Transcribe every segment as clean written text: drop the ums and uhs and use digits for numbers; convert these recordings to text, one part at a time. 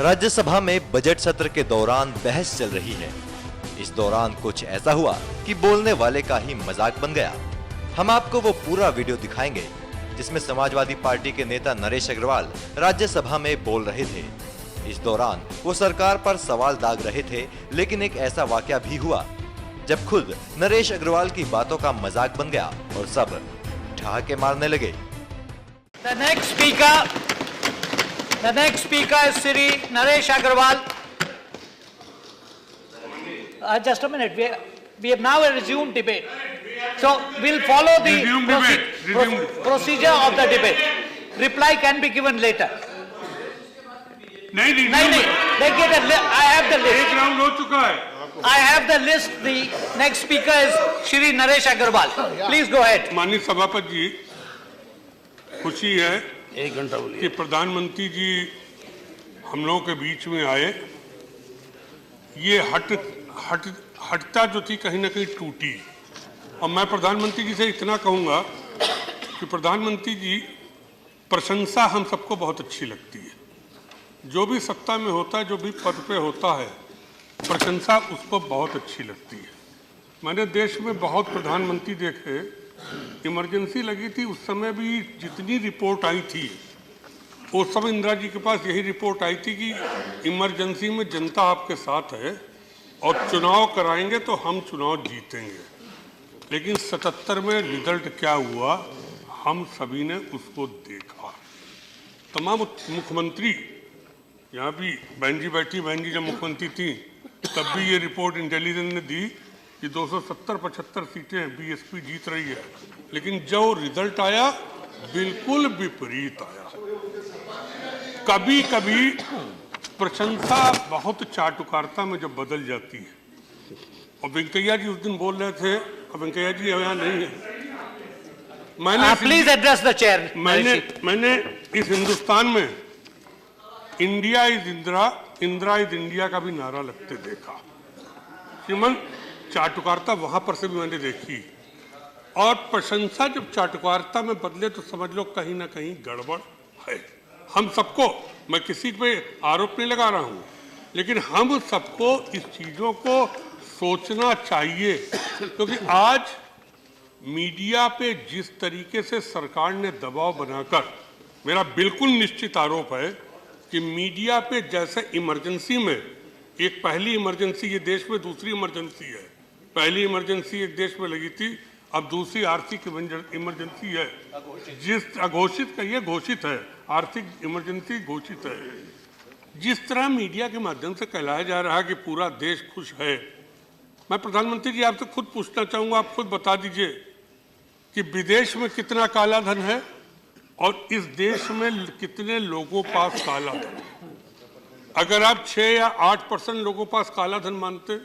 राज्यसभा में बजट सत्र के दौरान बहस चल रही है। इस दौरान कुछ ऐसा हुआ कि बोलने वाले का ही मजाक बन गया। हम आपको वो पूरा वीडियो दिखाएंगे जिसमें समाजवादी पार्टी के नेता नरेश अग्रवाल राज्यसभा में बोल रहे थे। इस दौरान वो सरकार पर सवाल दाग रहे थे, लेकिन एक ऐसा वाकया भी हुआ जब खुद नरेश अग्रवाल की बातों का मजाक बन गया और सब ठहाके मारने लगे। The next speaker is Shri Naresh Agarwal. Just a minute. We have now resumed debate. So we'll follow the procedure of the debate. Reply can be given later. नहीं, देखिए, I have the list. एक round हो चुका है। I have the list. The next speaker is Shri Naresh Agarwal. Please go ahead. माननीय सभापति जी, खुशी है एक घंटा बोलिए कि प्रधानमंत्री जी हम लोगों के बीच में आए। ये हटता जो थी कहीं ना कहीं टूटी। और मैं प्रधानमंत्री जी से इतना कहूँगा कि प्रधानमंत्री जी, प्रशंसा हम सबको बहुत अच्छी लगती है। जो भी सत्ता में होता है, जो भी पद पे होता है, प्रशंसा उसको बहुत अच्छी लगती है। मैंने देश में बहुत प्रधानमंत्री देखे, इमरजेंसी लगी थी उस समय भी जितनी रिपोर्ट आई थी, उस समय इंदिरा जी के पास यही रिपोर्ट आई थी कि इमरजेंसी में जनता आपके साथ है और चुनाव कराएंगे तो हम चुनाव जीतेंगे। लेकिन 77 में रिजल्ट क्या हुआ, हम सभी ने उसको देखा। तमाम मुख्यमंत्री, यहाँ भी बहन जी बैठी, बहन जी जब मुख्यमंत्री थी तब भी ये रिपोर्ट इंटेलिजेंस ने दी कि 270-75 सीटें बीएसपी जीत रही है। लेकिन जो रिजल्ट आया बिल्कुल विपरीत आया। कभी कभी प्रशंसा बहुत चाटुकारिता में जब बदल जाती है। और वेंकैया जी उस दिन बोल रहे थे, और वेंकैया जी यहाँ नहीं है, प्लीज एड्रेस द चेयर। मैंने इस हिंदुस्तान में India is Indira, Indira is India का भी नारा लगते देखा। श्रीमन, चाटुकारिता वहां पर से भी मैंने देखी। और प्रशंसा जब चाटुकारिता में बदले तो समझ लो कहीं ना कहीं गड़बड़ है। हम सबको, मैं किसी पे आरोप नहीं लगा रहा हूं, लेकिन हम सबको इस चीजों को सोचना चाहिए। क्योंकि आज मीडिया पे जिस तरीके से सरकार ने दबाव बनाकर, मेरा बिल्कुल निश्चित आरोप है कि मीडिया पे जैसे इमरजेंसी में, एक पहली इमरजेंसी ये देश में, दूसरी इमरजेंसी है। पहली इमरजेंसी एक देश में लगी थी, अब दूसरी आर्थिक इमरजेंसी है, जिस अघोषित कहिए घोषित है, आर्थिक इमरजेंसी घोषित है। जिस तरह मीडिया के माध्यम से कहलाया जा रहा है कि पूरा देश खुश है, मैं प्रधानमंत्री जी आपसे खुद पूछना चाहूँगा, आप खुद बता दीजिए कि विदेश में कितना काला धन है और इस देश में कितने लोगों पास काला धन है। अगर आप 6 या 8% लोगों पास काला धन मानते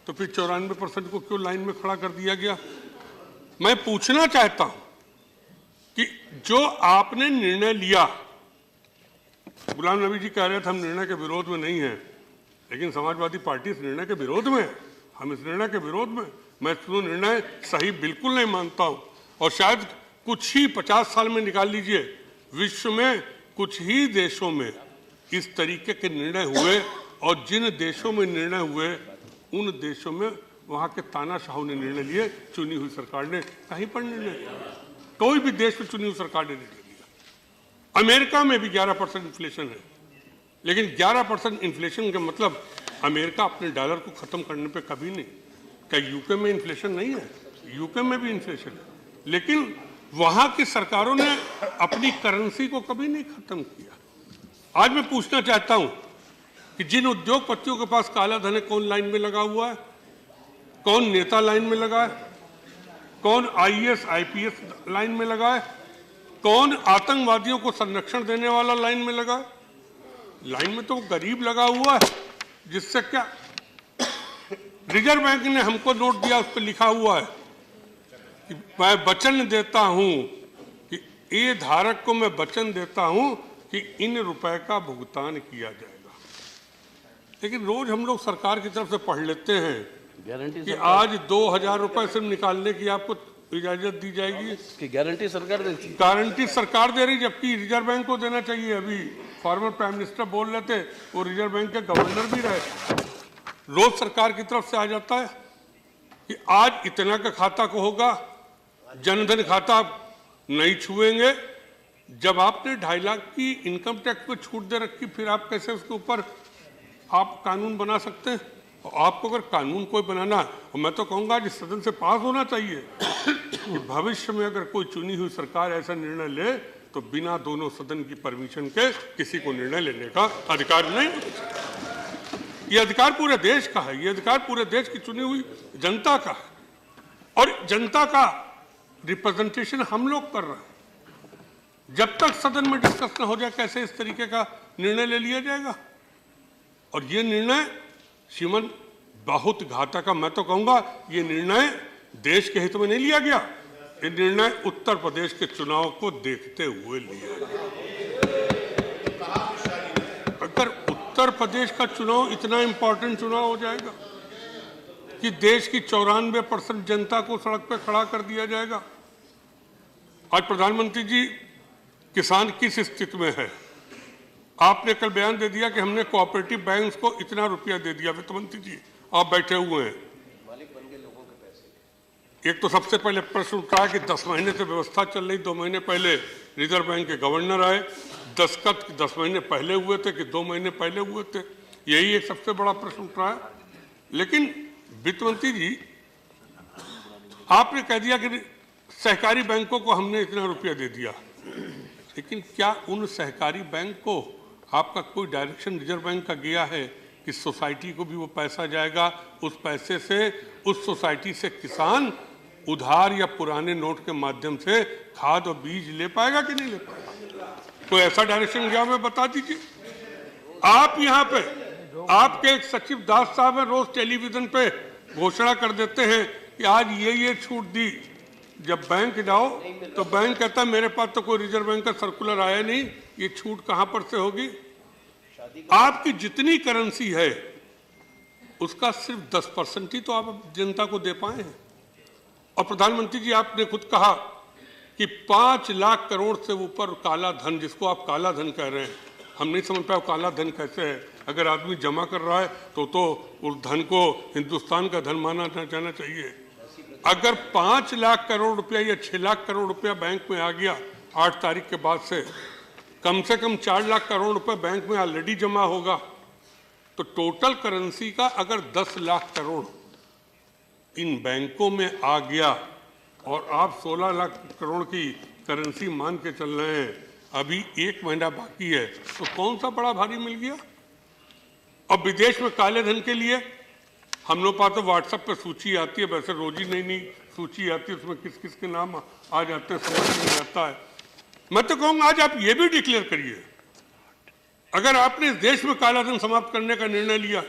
तो फिर 94% को क्यों लाइन में खड़ा कर दिया गया। मैं पूछना चाहता हूं कि जो आपने निर्णय लिया, गुलाम नबी जी कह रहे थे हम निर्णय के विरोध में नहीं हैं, लेकिन समाजवादी पार्टी इस निर्णय के विरोध में है। हम इस निर्णय के विरोध में, मैं इसको निर्णय सही बिल्कुल नहीं मानता हूं। और शायद कुछ ही 50 साल में निकाल लीजिए, विश्व में कुछ ही देशों में इस तरीके के निर्णय हुए, और जिन देशों में निर्णय हुए उन देशों में वहां के तानाशाहों ने निर्णय लिए, चुनी हुई सरकार ने कहीं पर निर्णय लिया। कोई भी देश में चुनी हुई सरकार ने निर्णय लिया। अमेरिका में भी 11% इन्फ्लेशन है, लेकिन 11% इन्फ्लेशन का मतलब अमेरिका अपने डॉलर को खत्म करने पे कभी नहीं। क्या यूके में इन्फ्लेशन नहीं है? यूके में भी इन्फ्लेशन है, लेकिन वहां की सरकारों ने अपनी करेंसी को कभी नहीं खत्म किया। आज मैं पूछना चाहता हूं कि जिन उद्योगपतियों के पास काला धन है, कौन लाइन में लगा हुआ है? कौन नेता लाइन में लगा है? कौन आईएएस आईपीएस लाइन में लगा है? कौन आतंकवादियों को संरक्षण देने वाला लाइन में लगा है? लाइन में तो गरीब लगा हुआ है, जिससे क्या, रिजर्व बैंक ने हमको नोट दिया, उस पर लिखा हुआ है कि मैं वचन देता हूं कि ये धारक को मैं वचन देता हूं कि इन रुपए का भुगतान किया जाएगा। लेकिन रोज हम लोग सरकार की तरफ से पढ़ लेते हैं कि आज 2000 रुपए सिर्फ निकालने की आपको इजाजत दी जाएगी। कि गारंटी सरकार देती है? गारंटी सरकार दे रही, जबकि रिजर्व बैंक को देना चाहिए। अभी फॉर्मर प्राइम मिनिस्टर बोल रहे थे, वो रिजर्व बैंक के गवर्नर भी रहे। रोज सरकार की तरफ से आ जाता है कि आज इतना का खाता को होगा, जनधन खाता नहीं छुएंगे। जब आपने 2.5 लाख की इनकम टैक्स पे छूट दे रखी, फिर आप कैसे उसके ऊपर आप कानून बना सकते हैं? और आपको अगर कानून कोई बनाना है, और मैं तो कहूँगा जिस सदन से पास होना चाहिए कि भविष्य में अगर कोई चुनी हुई सरकार ऐसा निर्णय ले तो बिना दोनों सदन की परमिशन के किसी को निर्णय लेने का अधिकार नहीं। ये अधिकार पूरे देश का है, ये अधिकार पूरे देश की चुनी हुई जनता का है, और जनता का रिप्रेजेंटेशन हम लोग कर रहे हैं। जब तक सदन में डिस्कस न हो जाए कैसे इस तरीके का निर्णय ले लिया जाएगा? और ये निर्णय श्रीमान बहुत घातक का, मैं तो कहूंगा ये निर्णय देश के हित में नहीं लिया गया, ये निर्णय उत्तर प्रदेश के चुनाव को देखते हुए लिया गया। अगर उत्तर प्रदेश का चुनाव इतना इंपॉर्टेंट चुनाव हो जाएगा कि देश की 94% जनता को सड़क पर खड़ा कर दिया जाएगा। आज प्रधानमंत्री जी किसान किस स्थिति में है? आपने कल बयान दे दिया कि हमने कोऑपरेटिव बैंक्स को इतना रुपया दे दिया। वित्त मंत्री जी आप बैठे हुए हैं, एक तो सबसे पहले प्रश्न उठा कि 10 महीने से व्यवस्था चल रही, 2 महीने पहले रिजर्व बैंक के गवर्नर आए, दस्तखत 10 महीने पहले हुए थे कि 2 महीने पहले हुए थे, यही एक सबसे बड़ा प्रश्न उठ रहा है। लेकिन वित्त मंत्री जी आपने कह दिया कि सहकारी बैंकों को हमने इतना रुपया दे दिया, लेकिन क्या उन सहकारी बैंक को आपका कोई डायरेक्शन रिजर्व बैंक का गया है कि सोसाइटी को भी वो पैसा जाएगा, उस पैसे से उस सोसाइटी से किसान उधार या पुराने नोट के माध्यम से खाद और बीज ले पाएगा कि नहीं ले पाएगा? कोई ऐसा डायरेक्शन गया हमें बता दीजिए। आप यहाँ पे आपके एक सचिव दास साहब है, रोज टेलीविजन पे घोषणा कर देते हैं कि आज ये छूट दी। जब बैंक जाओ तो बैंक कहता है मेरे पास तो कोई रिजर्व बैंक का सर्कुलर आया नहीं, ये छूट कहां पर से होगी? आपकी जितनी करेंसी है उसका सिर्फ 10% ही तो आप जनता को दे पाए हैं। और प्रधानमंत्री जी आपने खुद कहा कि 5 लाख करोड़ से ऊपर काला धन, जिसको आप काला धन कह रहे हैं, हम नहीं समझ पाए काला धन कैसे है। अगर आदमी जमा कर रहा है तो उस धन को हिंदुस्तान का धन माना जाना चाहिए। अगर 5 लाख करोड़ रुपया या 6 लाख करोड़ रुपया बैंक में आ गया 8 तारीख के बाद से कम 4 लाख करोड़ रुपया बैंक में ऑलरेडी जमा होगा, तो टोटल करेंसी का अगर 10 लाख करोड़ इन बैंकों में आ गया और आप 16 लाख करोड़ की करेंसी मान के चल रहे हैं, अभी 1 महीना बाकी है, तो कौन सा बड़ा भारी मिल गया? और विदेश में काले धन के लिए हम लोग पास तो व्हाट्सएप पे सूची आती है, वैसे रोज ही नई सूची आती है, उसमें किस किस के नाम आ जाते हैं समझ नहीं आता है। मैं तो कहूँगा आज आप ये भी डिक्लेयर करिए, अगर आपने इस देश में काला धन समाप्त करने का निर्णय लिया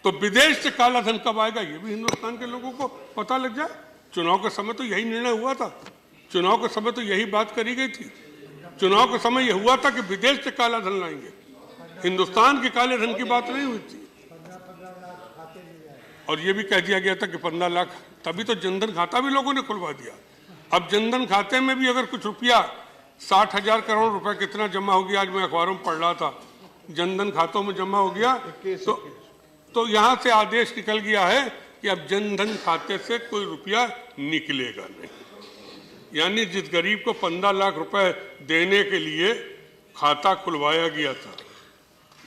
तो विदेश से काला धन कब आएगा ये भी हिंदुस्तान के लोगों को पता लग जाए। चुनाव के समय तो यही निर्णय हुआ था, चुनाव के समय तो यही बात करी गई थी, चुनाव के समय यह हुआ था कि विदेश से काला धन लाएंगे, हिंदुस्तान के काले धन की बात नहीं हुई थी। और ये भी कह दिया गया था कि 15 लाख, तभी तो जनधन खाता भी लोगों ने खुलवा दिया। अब जनधन खाते में भी अगर कुछ रुपया 60,000 करोड़ रुपए कितना जमा हो गया, आज मैं अखबारों में पढ़ रहा था, जनधन खातों में जमा हो गया, तो यहाँ से आदेश निकल गया है कि अब जनधन खाते से कोई रुपया निकलेगा नहीं। यानी जिस गरीब को 15 लाख रुपए देने के लिए खाता खुलवाया गया था,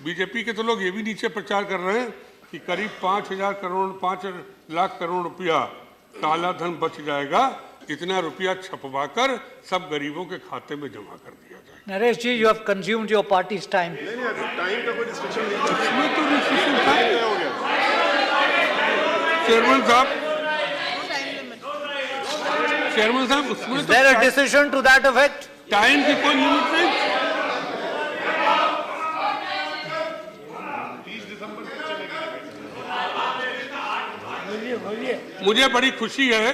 बीजेपी के तो लोग ये भी नीचे प्रचार कर रहे हैं कि करीब 5 लाख करोड़ रुपया काला धन बच जाएगा, इतना रुपया छपवाकर सब गरीबों के खाते में जमा कर दिया जाएगा। नरेश जी, you have consumed your party's time. Time का कोई रिस्ट्रिक्शन नहीं था। इसमें तो रिस्ट्रिक्शन था। हो गया चेयरमैन साहब, उसमें Is there a decision to that effect? Time की कोई लिमिट नहीं। मुझे बड़ी खुशी है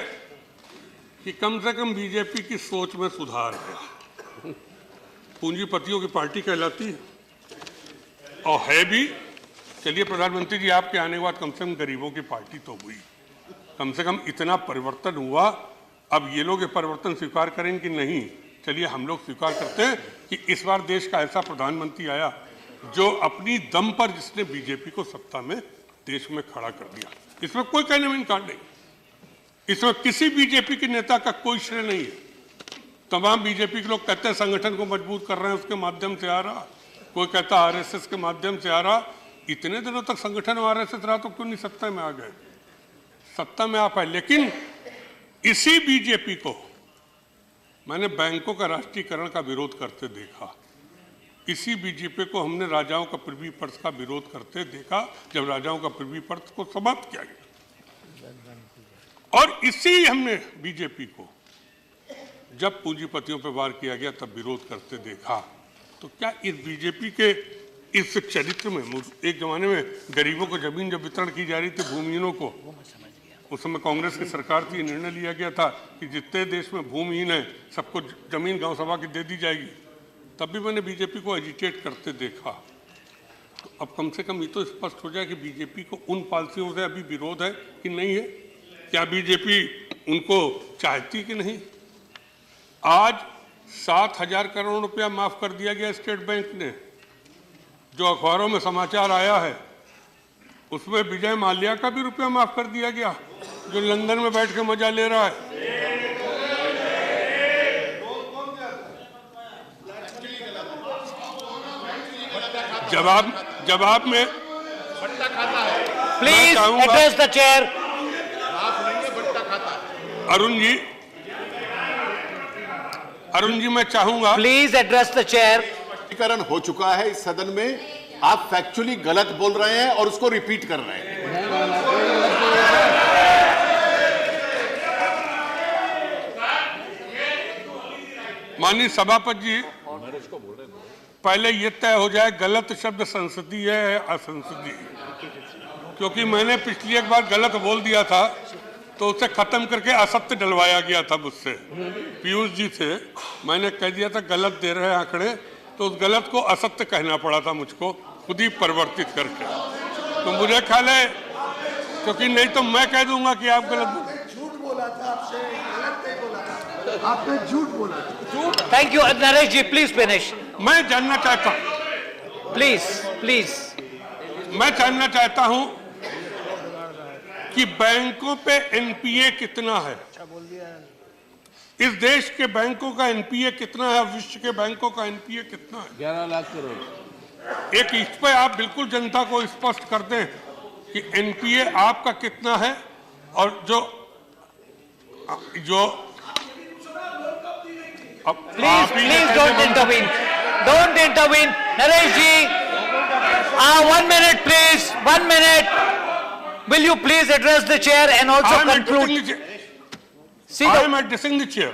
कि कम से कम बीजेपी की सोच में सुधार है। पूंजीपतियों की पार्टी कहलाती है और है भी। चलिए प्रधानमंत्री जी, आपके आने के बाद कम से कम गरीबों की पार्टी तो हुई, कम से कम इतना परिवर्तन हुआ। अब ये लोग ये परिवर्तन स्वीकार करेंगे कि नहीं, चलिए हम लोग स्वीकार करते हैं कि इस बार देश का ऐसा प्रधानमंत्री आया जो अपनी दम पर जिसने बीजेपी को सत्ता में देश में खड़ा कर दिया। इसमें कोई कहने में इनकार नहीं, इसमें किसी बीजेपी के नेता का कोई श्रेय नहीं है। तमाम बीजेपी के लोग कहते हैं संगठन को मजबूत कर रहे हैं, उसके माध्यम से आ रहा, कोई कहता आरएसएस के माध्यम से आ रहा। इतने दिनों तक संगठन आरएसएस रहा तो क्यों नहीं सत्ता में आ गए? सत्ता में आ पाए। लेकिन इसी बीजेपी को मैंने बैंकों का राष्ट्रीयकरण का विरोध करते देखा, इसी बीजेपी को हमने राजाओं का पृथ्वी पर्स का विरोध करते देखा जब राजाओं का पृथ्वी पर्स को समाप्त किया गया, और इसी हमने बीजेपी को जब पूंजीपतियों पर वार किया गया तब विरोध करते देखा। तो क्या इस बीजेपी के इस चरित्र में, एक जमाने में गरीबों को जमीन जब वितरण की जा रही थी, भूमिहीनों को, उस समय कांग्रेस की सरकार थी, निर्णय लिया गया था कि जितने देश में भूमिहीन है सबको जमीन गांव सभा की दे दी जाएगी। तब भी मैंने बीजेपी को एजिटेट करते देखा। तो अब कम से कम ये तो स्पष्ट हो जाए कि बीजेपी को उन पॉलिसियों से अभी विरोध है कि नहीं है। क्या बीजेपी उनको चाहती कि नहीं? आज 7,000 करोड़ रुपया माफ कर दिया गया स्टेट बैंक ने। जो अखबारों में समाचार आया है उसमें विजय माल्या का भी रुपया माफ कर दिया गया, जो लंदन में बैठ के मजा ले रहा है। जवाब में please address the chair. Arun ji मैं चाहूंगा, प्लीज एड्रेस द चेयर। करण हो चुका है इस सदन में, आप फैक्चुअली गलत बोल रहे हैं और उसको रिपीट कर रहे हैं। माननीय सभापति जी, पहले ये तय हो जाए गलत शब्द संसदीय है या असंसदीय, क्योंकि मैंने पिछली एक बार गलत बोल दिया था तो उसे खत्म करके असत्य डलवाया गया था मुझसे, पीयूष जी से। मैंने कह दिया था गलत दे रहे हैं आंकड़े, तो उस गलत को असत्य कहना पड़ा था मुझको, खुद ही परिवर्तित करके। तो मुझे ख्याल है, क्योंकि नहीं तो मैं कह दूंगा कि आप गलत, झूठ बोला था आपसे, गलत नहीं बोला था, आपने झूठ बोला था। Thank you Naresh ji, please finish. मैं जानना चाहता हूं, प्लीज मैं जानना चाहता हूं कि बैंकों पे एनपीए कितना है, इस देश के बैंकों का एनपीए कितना है, विश्व के बैंकों का एनपीए कितना है? 11 लाख करोड़। एक इस पर आप बिल्कुल जनता को स्पष्ट कर दें कि एनपीए आपका कितना है, और जो please don't intervene Naresh ji. 1 minute please, 1 minute. Will you please address the chair and also conclude? I am addressing the chair.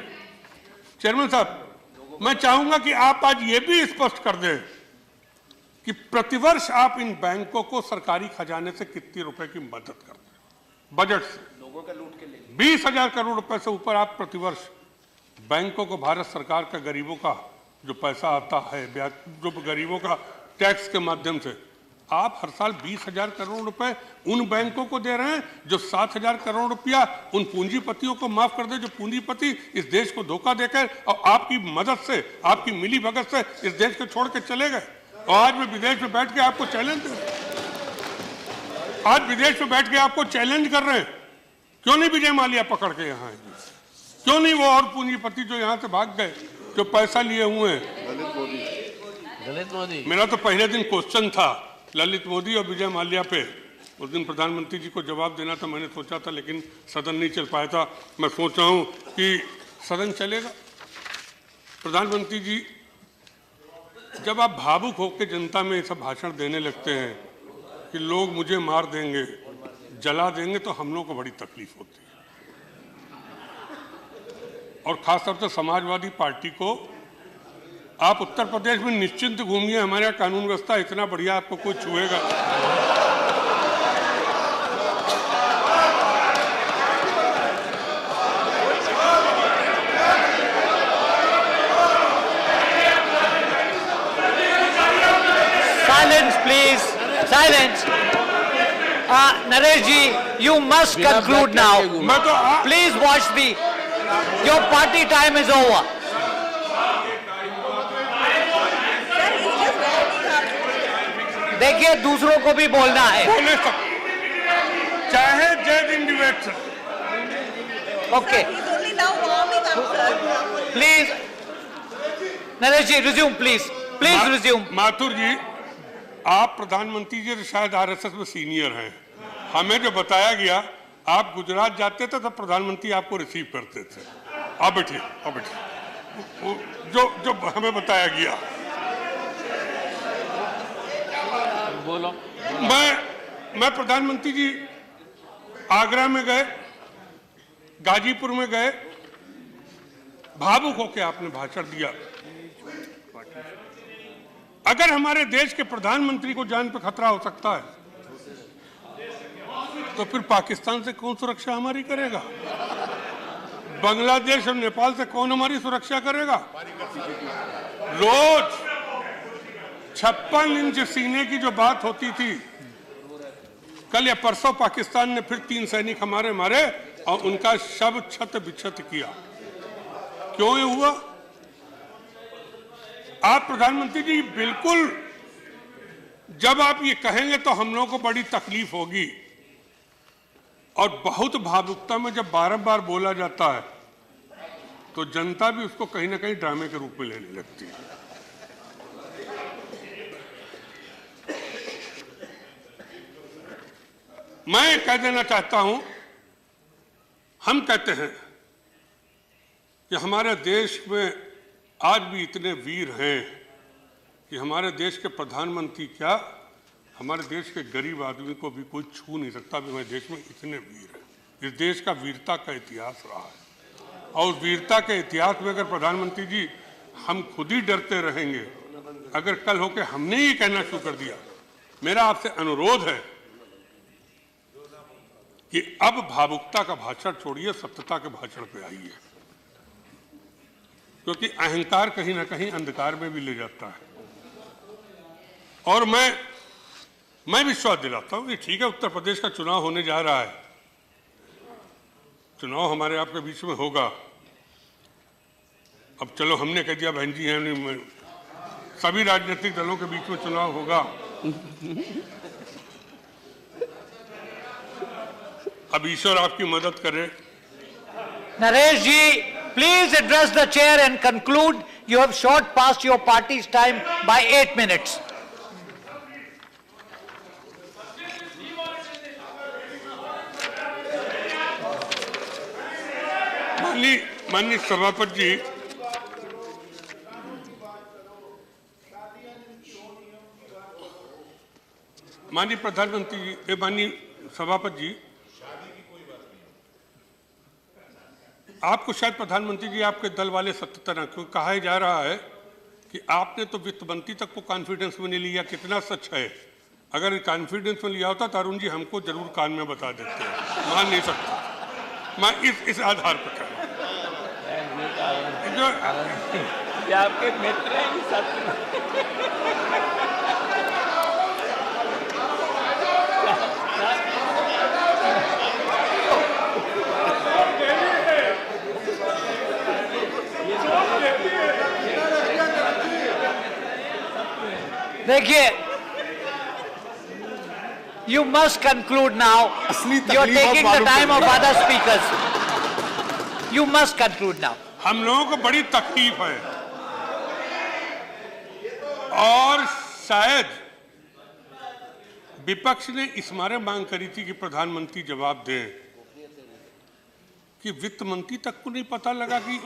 Chairman साहब, मैं चाहूंगा कि आप आज ये भी स्पष्ट कर दें कि प्रतिवर्ष आप इन बैंकों को सरकारी खजाने से कितने रुपए की मदद करते हैं बजट से? लोगों का लूट के लिए 20,000 करोड़ रुपए से ऊपर आप प्रतिवर्ष बैंकों को, भारत सरकार का, गरीबों का जो पैसा आता है, जो गरीबों का टैक्स के माध्यम से, आप हर साल 20,000 करोड़ रुपए उन बैंकों को दे रहे हैं जो 7,000 करोड़ रुपया उन पूंजीपतियों को माफ कर दे, जो पूंजीपति इस देश को धोखा देकर और आपकी मदद से, आपकी मिली भगत से इस देश को छोड़ के चले गए। और आज मैं विदेश में बैठ के आपको चैलेंज दे रहा हूं, आज विदेश में बैठ के आपको चैलेंज कर रहे हैं, क्यों नहीं विजय माल्या पकड़ के यहाँ आएंगे? क्यों नहीं वो और पूंजीपति जो यहाँ से भाग गए, जो पैसा लिए हुए हैं? ललित मोदी। मेरा तो पहले दिन क्वेश्चन था ललित मोदी और विजय माल्या पे। उस दिन प्रधानमंत्री जी को जवाब देना था, मैंने सोचा था, लेकिन सदन नहीं चल पाया था। मैं सोच रहा हूँ कि सदन चलेगा। प्रधानमंत्री जी, जब आप भावुक होकर जनता में ऐसा भाषण देने लगते हैं कि लोग मुझे मार देंगे, जला देंगे, तो हम लोगों को बड़ी तकलीफ होती है। और खासतौर से समाजवादी पार्टी को, आप उत्तर प्रदेश में निश्चिंत घूमिए, हमारे यहाँ कानून व्यवस्था इतना बढ़िया, आपको कोई छुएगा। Silence, please. Silence. Naresh ji, you must conclude now. मैं तो Please watch the. Your party time is over. देखिए दूसरों को भी बोलना है। बोले सब, चाहे जय हिंद debate sir. Okay please Naresh ji resume please resume. Mathur ji, आप प्रधानमंत्री जी तो शायद आरएसएस में सीनियर हैं। हमें जो बताया गया, आप गुजरात जाते थे तब प्रधानमंत्री आपको रिसीव करते थे। आप बैठिए, आप बैठिए। जो हमें बताया गया, बोलो। मैं प्रधानमंत्री जी आगरा में गए, गाजीपुर में गए, भावुक होकर आपने भाषण दिया। अगर हमारे देश के प्रधानमंत्री को जान पे खतरा हो सकता है तो फिर पाकिस्तान से कौन सुरक्षा हमारी करेगा? बांग्लादेश और नेपाल से कौन हमारी सुरक्षा करेगा? रोज 56 इंच सीने की जो बात होती थी, कल या परसों पाकिस्तान ने फिर 3 सैनिक हमारे मारे और उनका शव छत बिछत किया। क्यों ये हुआ? आप प्रधानमंत्री जी बिल्कुल, जब आप ये कहेंगे तो हम लोगों को बड़ी तकलीफ होगी, और बहुत भावुकता में जब बार-बार बोला जाता है तो जनता भी उसको कहीं ना कहीं ड्रामे के रूप में लेने लगती है। मैं कह देना चाहता हूं, हम कहते हैं कि हमारे देश में आज भी इतने वीर हैं कि हमारे देश के प्रधानमंत्री क्या, हमारे देश के गरीब आदमी को भी कोई छू नहीं सकता। भी हमारे देश में इतने वीर हैं। इस देश का वीरता का इतिहास रहा है, और उस वीरता के इतिहास में अगर प्रधानमंत्री जी हम खुद ही डरते रहेंगे, अगर कल होकर हमने ही कहना शुरू कर दिया, मेरा आपसे अनुरोध है कि अब भावुकता का भाषण छोड़िए, सत्यता के भाषण पे आइए, क्योंकि अहंकार कहीं ना कहीं अंधकार में भी ले जाता है। और मैं विश्वास दिलाता हूं कि ठीक है, उत्तर प्रदेश का चुनाव होने जा रहा है, चुनाव हमारे आपके बीच में होगा। अब चलो हमने कह दिया बहन जी हैं, सभी राजनीतिक दलों के बीच में चुनाव होगा। अब ईश्वर आपकी मदद करे। नरेश जी, please address the chair and conclude. You have shot past your party's time by 8 minutes. माननीय सभापति जी, माननीय प्रधानमंत्री जी, माननीय सभापति जी, आपको शायद प्रधानमंत्री जी आपके दल वाले सत्ता ना, क्यों कहा जा रहा है कि आपने तो वित्त मंत्री तक को कॉन्फिडेंस में नहीं लिया। कितना सच है? अगर कॉन्फिडेंस में लिया होता तो अरुण जी हमको जरूर कान में बता देते हैं। मान नहीं सकता मैं इस आधार पर कह रहा हूं। ये आपके मित्र हैं। देखिए, you must conclude now. You are taking the time of other speakers. You must conclude now. हम लोगों को बड़ी तकलीफ है, और शायद विपक्ष ने इस मारे मांग करी थी कि प्रधानमंत्री जवाब दें कि वित्त मंत्री तक को नहीं पता लगा कि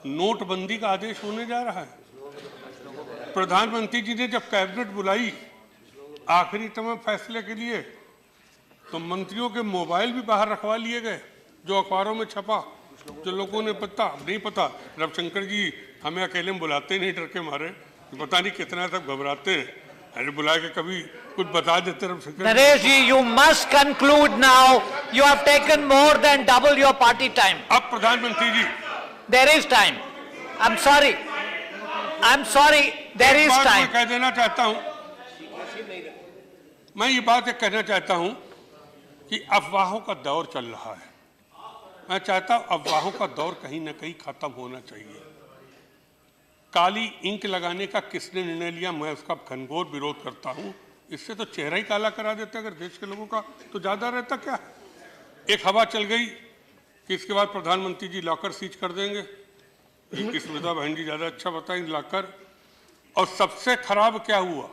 नोटबंदी का आदेश होने जा रहा है। प्रधानमंत्री जी ने जब कैबिनेट बुलाई आखिरी तमाम फैसले के लिए, तो मंत्रियों के मोबाइल भी बाहर रखवा लिए गए, जो अखबारों में छपा, जो लोगों ने नहीं पता। रविशंकर जी हमें अकेले में बुलाते नहीं, डर के मारे, पता नहीं कितना सब घबराते हैं। अरे बुला के कभी कुछ बता देते रविशंकर। नरेश जी, you must conclude now. You have taken more than double your party time. अब प्रधानमंत्री जी, There is time. I'm sorry. There is time. मैं कह देना चाहता हूं, मैं ये बात कहना चाहता हूं कि अफवाहों का दौर चल रहा है। मैं चाहता हूं अफवाहों का दौर कहीं ना कहीं खत्म होना चाहिए। काली इंक लगाने का किसने निर्णय लिया, मैं उसका घनघोर विरोध करता हूं। इससे तो चेहरा ही काला करा देते अगर देश के लोगों का, तो ज्यादा रहता क्या। एक हवा चल गई कि इसके बाद प्रधानमंत्री जी लॉकर सीज कर देंगे। ये स्मिता बहन जी ज्यादा अच्छा बताएंगे लॉकर। और सबसे खराब क्या हुआ,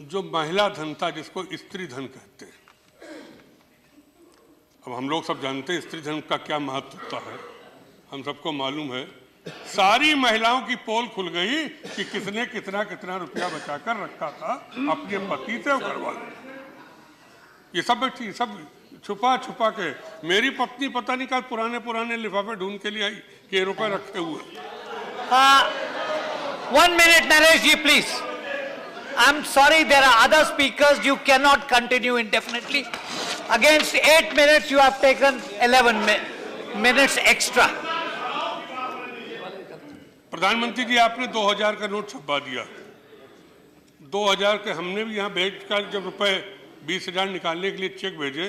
जो महिला धन था जिसको स्त्री धन कहते हैं। अब हम लोग सब जानते हैं स्त्री धन का क्या महत्व होता है, हम सबको मालूम है। सारी महिलाओं की पोल खुल गई कि किसने कितना कितना रुपया बचाकर रखा था अपने पति से करवा। ये सब सब छुपा छुपा के, मेरी पत्नी पता नहीं कल पुराने पुराने लिफाफे ढूंढ के लिए आई कि ये रुपए रखे हुए। 1 minute, Naresh ji, please. I'm sorry, there are other speakers. You cannot continue indefinitely. Against 8 minutes, you have taken 11 minutes extra. प्रधानमंत्री जी, आपने 2000 का नोट छपवा दिया। 2000 के हमने भी यहाँ भेज कर जब रुपए 20,000 निकालने के लिए चेक भेजे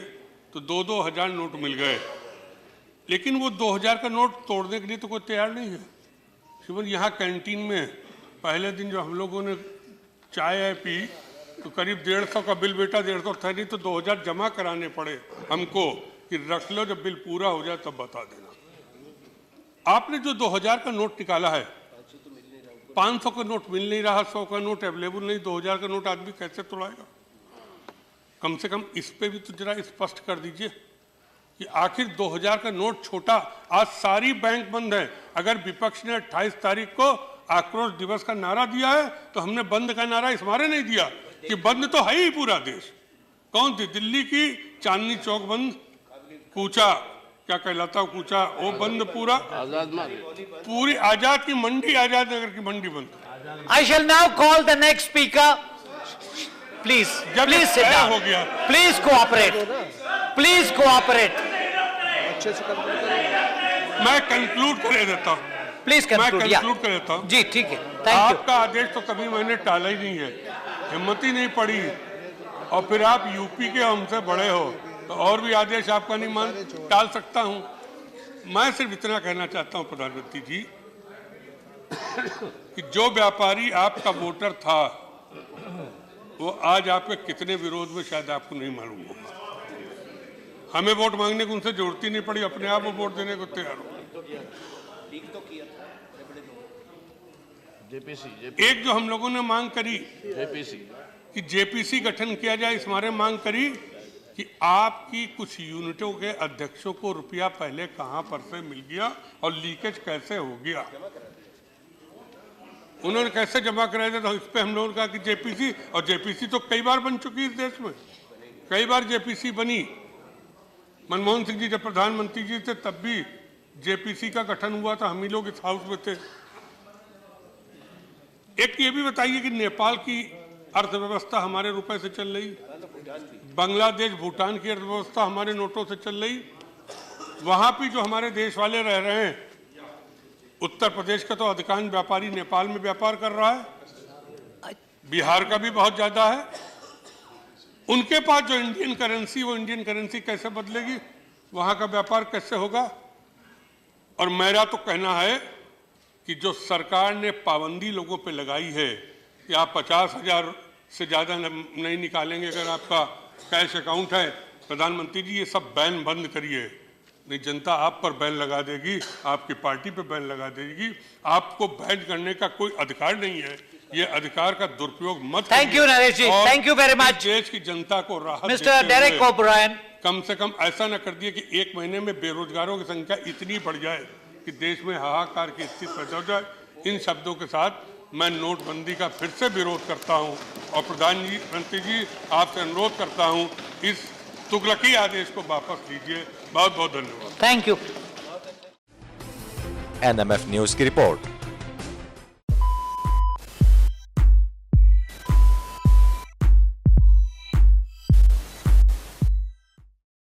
तो 2-2 नोट मिल गए। लेकिन वो 2000 का नोट तोड़ने के लिए तो कोई तैयार नहीं है। शिवन, यहाँ कैंटीन में पहले दिन जो हम लोगों ने चाय पी तो करीब 150 का बिल बेटा 150 था, नहीं तो 2000 जमा कराने पड़े हमको कि रख लो, जब बिल पूरा हो जाए तब बता देना। आपने जो 2000 का नोट निकाला है, 500 का नोट मिल नहीं रहा, 100 का नोट अवेलेबल नहीं, 2000 का नोट आदमी कैसे तोड़ाएगा। कम से कम इस पे भी तो जरा स्पष्ट कर दीजिए कि आखिर 2000 का नोट छोटा। आज सारी बैंक बंद है। अगर विपक्ष ने 28 तारीख को आक्रोश दिवस का नारा दिया है तो हमने बंद का नारा इस मारे नहीं दिया कि बंद तो है ही पूरा देश। कौन थी दिल्ली की चांदनी चौक बंद, कूचा क्या कहलाता है, कूचा वो बंद पूरा, पूरी आजाद की मंडी, आजाद नगर की मंडी बंद। I shall now call the next speaker. Please, please sit down. हो गया। Please cooperate. Please cooperate. मैं कंक्लूड कर देता हूँ। Please मैं conclude. Yeah. कंक्लूड कर देता हूँ। जी ठीक है, थैंक यू। आपका आदेश तो कभी मैंने टाला ही नहीं है, हिम्मत ही नहीं पड़ी। और फिर आप यूपी के हमसे बड़े हो तो और भी आदेश आपका नहीं टाल सकता हूं। मैं सिर्फ इतना कहना चाहता हूं प्रधानमंत्री जी कि जो व्यापारी आपका वोटर था वो आज आपके कितने विरोध में शायद आपको नहीं मालूम होगा। हमें वोट मांगने को उनसे जरूरत ही नहीं पड़ी, अपने आप वो वोट देने को तैयार हो। एक जो हम लोगों ने मांग करी कि जेपीसी गठन किया जाए, इस मारे मांग करी कि आपकी कुछ यूनिटों के अध्यक्षों को रुपया पहले कहां पर से मिल गया और लीकेज कैसे हो गया, उन्होंने कैसे जमा कराया था। तो इस पे हम लोगों ने कहा कि जेपीसी, और जेपीसी तो कई बार बन चुकी है इस देश में, कई बार जेपीसी बनी। मनमोहन सिंह जी जब प्रधानमंत्री जी थे तब भी जेपीसी का गठन हुआ था, हम ही लोग इस हाउस में थे। एक ये भी बताइए कि नेपाल की अर्थव्यवस्था हमारे रुपए से चल रही, बांग्लादेश भूटान की अर्थव्यवस्था हमारे नोटों से चल रही। वहां भी जो हमारे देश वाले रह रहे हैं, उत्तर प्रदेश का तो अधिकांश व्यापारी नेपाल में व्यापार कर रहा है, बिहार का भी बहुत ज्यादा है। उनके पास जो इंडियन करेंसी, वो इंडियन करेंसी कैसे बदलेगी, वहां का व्यापार कैसे होगा। और मेरा तो कहना है कि जो सरकार ने पाबंदी लोगों पे लगाई है कि आप 50,000 से ज़्यादा नहीं निकालेंगे अगर आपका कैश अकाउंट है, प्रधानमंत्री जी ये सब बैन बंद करिए, नहीं जनता आप पर बैन लगा देगी, आपकी पार्टी पे बैन लगा देगी। आपको बैन करने का कोई अधिकार नहीं है, ये अधिकार का दुरुपयोग मत करिए। Thank you Naresh ji, thank you very much. देश की जनता को राहत मिस्टर डेरेक ओब्रायन, कम से कम ऐसा न कर दिए कि एक महीने में बेरोजगारों की संख्या इतनी बढ़ जाए कि देश में हाहाकार की स्थिति पैदा हो जाए। इन शब्दों के साथ मैं नोटबंदी का फिर से विरोध करता हूं और प्रधानमंत्री जी आपसे अनुरोध करता हूं इस तुगलकी आदेश को वापस लीजिए। बहुत बहुत धन्यवाद। Thank you. एनएमएफ न्यूज की रिपोर्ट।